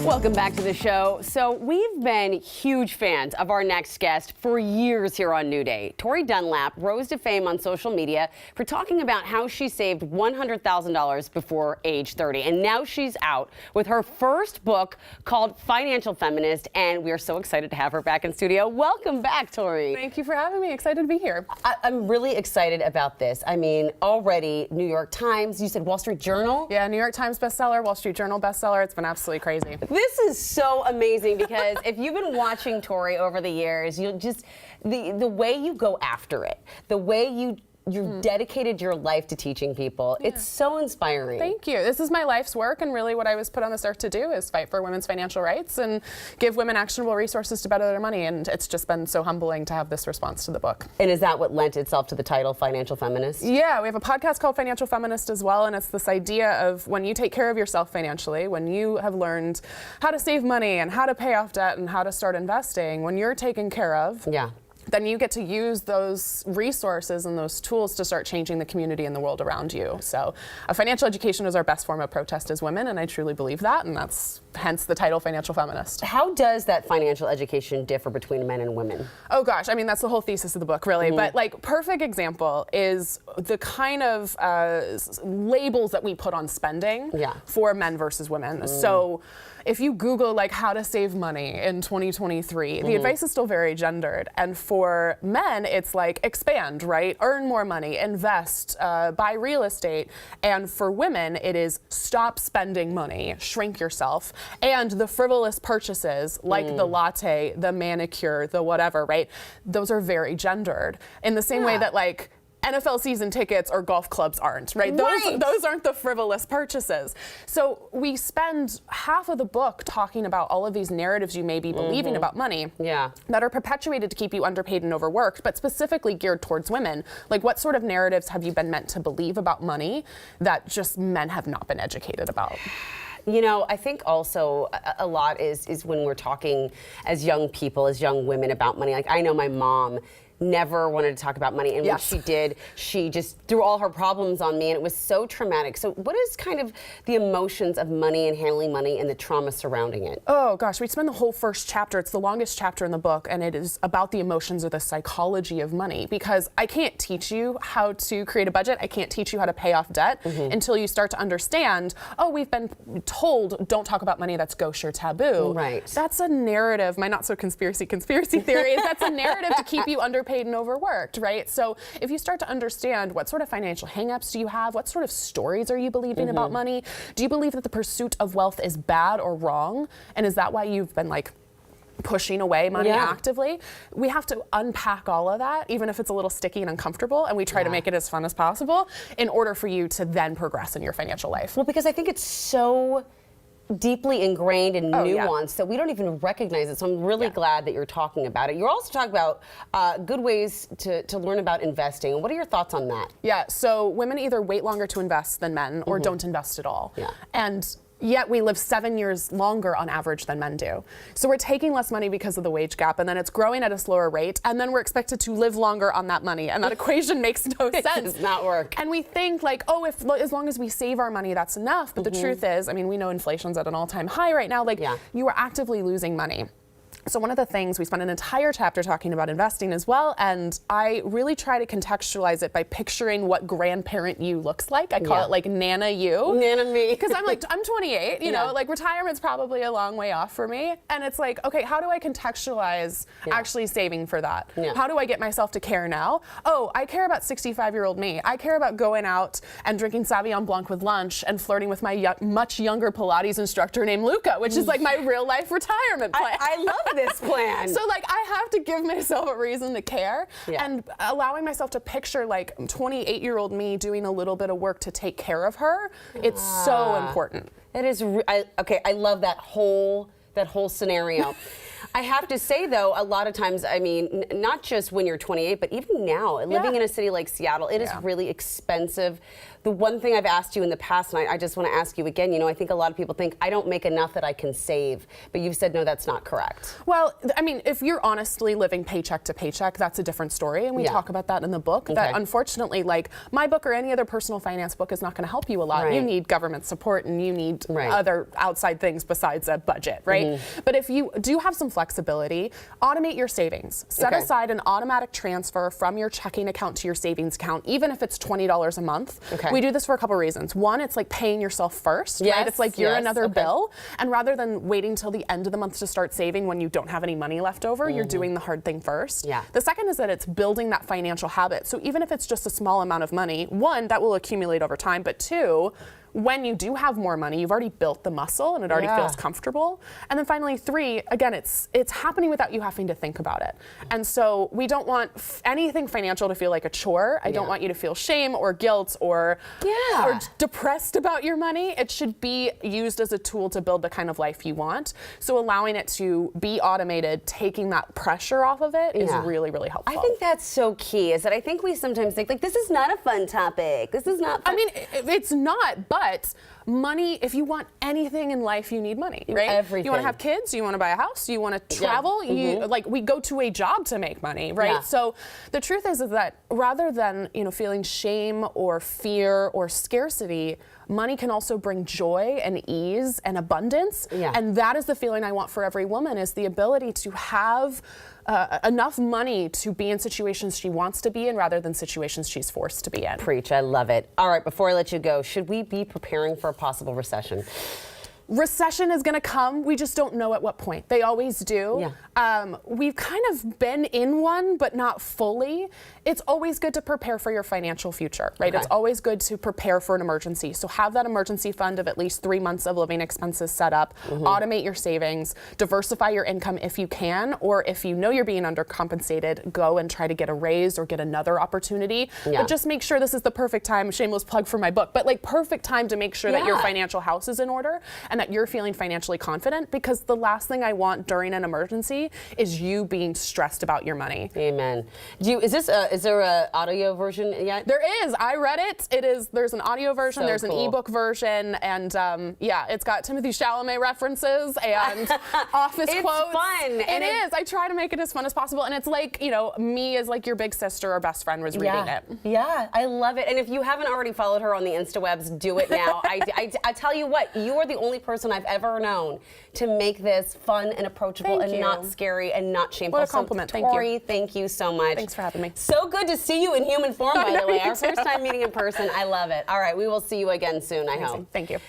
Welcome back to the show. So we've been huge fans of our next guest for years here on New Day. Tori Dunlap rose to fame on social media for talking about how she saved $100,000 before age 30. And now she's out with her first book called Financial Feminist. And we are so excited to have her back in studio. Welcome back, Tori. Thank you for having me. Excited to be here. I'm really excited about this. I mean, already New York Times, you said Wall Street Journal? Yeah, New York Times bestseller, Wall Street Journal bestseller. It's been absolutely crazy. This is so amazing because if you've been watching Tori over the years, you'll just, the way you go after it, the way you dedicated your life to teaching people. Yeah. It's so inspiring. Thank you. This is my life's work, and really what I was put on this earth to do is fight for women's financial rights and give women actionable resources to better their money, and it's just been so humbling to have this response to the book. And is that what lent itself to the title Financial Feminist? Yeah, we have a podcast called Financial Feminist as well, and it's this idea of when you take care of yourself financially, when you have learned how to save money and how to pay off debt and how to start investing, when you're taken care of, then you get to use those resources and those tools to start changing the community and the world around you. So financial education is our best form of protest as women, and I truly believe that, and that's hence the title Financial Feminist. How does that financial education differ between men and women? Oh gosh, I mean, that's the whole thesis of the book, really. But like, perfect example is the kind of labels that we put on spending for men versus women. So if you Google like how to save money in 2023, the advice is still very gendered. And for men, it's like expand, right? Earn more money, invest, buy real estate. And for women, it is stop spending money, shrink yourself. And the frivolous purchases like the latte, the manicure, the whatever, right? Those are very gendered. In the same way that like NFL season tickets or golf clubs aren't, right? Those aren't the frivolous purchases. So we spend half of the book talking about all of these narratives you may be believing about money that are perpetuated to keep you underpaid and overworked, but specifically geared towards women. Like, what sort of narratives have you been meant to believe about money that just men have not been educated about? You know, I think also a lot is when we're talking as young people, as young women about money. Like, I know my mom never wanted to talk about money, and when she did, she just threw all her problems on me, and it was so traumatic. So what is kind of the emotions of money and handling money and the trauma surrounding it? Oh gosh, we spend the whole first chapter, it's the longest chapter in the book, and it is about the emotions or the psychology of money, because I can't teach you how to create a budget, I can't teach you how to pay off debt until you start to understand, oh, we've been told don't talk about money, that's gauche or taboo. Right. That's a narrative, my not so conspiracy theories, that's a narrative to keep you underpaid and overworked, right? So if you start to understand what sort of financial hangups do you have, what sort of stories are you believing about money? Do you believe that the pursuit of wealth is bad or wrong? And is that why you've been like pushing away money actively? We have to unpack all of that, even if it's a little sticky and uncomfortable, and we try to make it as fun as possible in order for you to then progress in your financial life. Well, because I think it's so deeply ingrained and nuanced that we don't even recognize it. So I'm really glad that you're talking about it. You're also talking about good ways to learn about investing. What are your thoughts on that? Yeah, so women either wait longer to invest than men or don't invest at all. And yet we live 7 years longer on average than men do. So we're taking less money because of the wage gap, and then it's growing at a slower rate, and then we're expected to live longer on that money, and that equation makes no sense. It does not work. And we think like, oh, as long as we save our money, that's enough. But the truth is, I mean, we know inflation's at an all-time high right now. Like, you are actively losing money. So one of the things, we spent an entire chapter talking about investing as well, and I really try to contextualize it by picturing what grandparent you looks like. I call it like Nana you. Nana me. Because I'm like, I'm 28, you know, like retirement's probably a long way off for me. And it's like, okay, how do I contextualize actually saving for that? How do I get myself to care now? Oh, I care about 65-year-old me. I care about going out and drinking Sauvignon Blanc with lunch and flirting with my much younger Pilates instructor named Luca, which is like my real life retirement plan. I love this plan. So like, I have to give myself a reason to care, and allowing myself to picture like 28-year-old me doing a little bit of work to take care of her. It's so important. It is. Okay, I love that whole scenario. I have to say, though, a lot of times, I mean, not just when you're 28, but even now, living in a city like Seattle, it is really expensive. The one thing I've asked you in the past, and I just want to ask you again, you know, I think a lot of people think I don't make enough that I can save, but you've said, no, that's not correct. Well, I mean, if you're honestly living paycheck to paycheck, that's a different story. And we talk about that in the book, that unfortunately, like my book or any other personal finance book is not going to help you a lot. You need government support and you need other outside things besides a budget, right? But if you do have some flexibility, automate your savings. Set aside an automatic transfer from your checking account to your savings account, even if it's $20 a month. We do this for a couple reasons. One, it's like paying yourself first, right? It's like you're another bill. And rather than waiting till the end of the month to start saving when you don't have any money left over, you're doing the hard thing first. The second is that it's building that financial habit. So even if it's just a small amount of money, one, that will accumulate over time, but two, when you do have more money, you've already built the muscle and it already feels comfortable. And then finally, three, again, it's happening without you having to think about it. And so we don't want anything financial to feel like a chore. I don't want you to feel shame or guilt or depressed about your money. It should be used as a tool to build the kind of life you want. So allowing it to be automated, taking that pressure off of it is really, really helpful. I think that's so key, is that I think we sometimes think, like, this is not a fun topic. This is not fun. I mean, it's not, but money, if you want anything in life, you need money, right? Everything. You want to have kids, you want to buy a house, you want to travel, you like we go to a job to make money, right? So the truth is that rather than, you know, feeling shame or fear or scarcity, money can also bring joy and ease and abundance. And that is the feeling I want for every woman, is the ability to have enough money to be in situations she wants to be in rather than situations she's forced to be in. Preach, I love it. All right, before I let you go, should we be preparing for a possible recession? Recession is going to come. We just don't know at what point. They always do. We've kind of been in one, but not fully. It's always good to prepare for your financial future, right? It's always good to prepare for an emergency. So have that emergency fund of at least 3 months of living expenses set up. Automate your savings. Diversify your income if you can, or if you know you're being undercompensated, go and try to get a raise or get another opportunity. But just make sure this is the perfect time. Shameless plug for my book, but like perfect time to make sure that your financial house is in order and that you're feeling financially confident, because the last thing I want during an emergency is you being stressed about your money. Amen. Is there an audio version yet? There is. I read it. There's an audio version, there's an ebook version, and it's got Timothy Chalamet references and office quotes. It's fun. It is. I try to make it as fun as possible, and it's like, you know, me as like your big sister or best friend was reading it. Yeah, I love it. And if you haven't already followed her on the InstaWebs, do it now. I tell you what, you are the only person I've ever known to make this fun and approachable and not scary and not shameful. What a compliment. So, Tori, thank you so much. Thanks for having me. So good to see you in human form, by the way. Our first time meeting in person. I love it. All right, we will see you again soon, I hope. Thank you.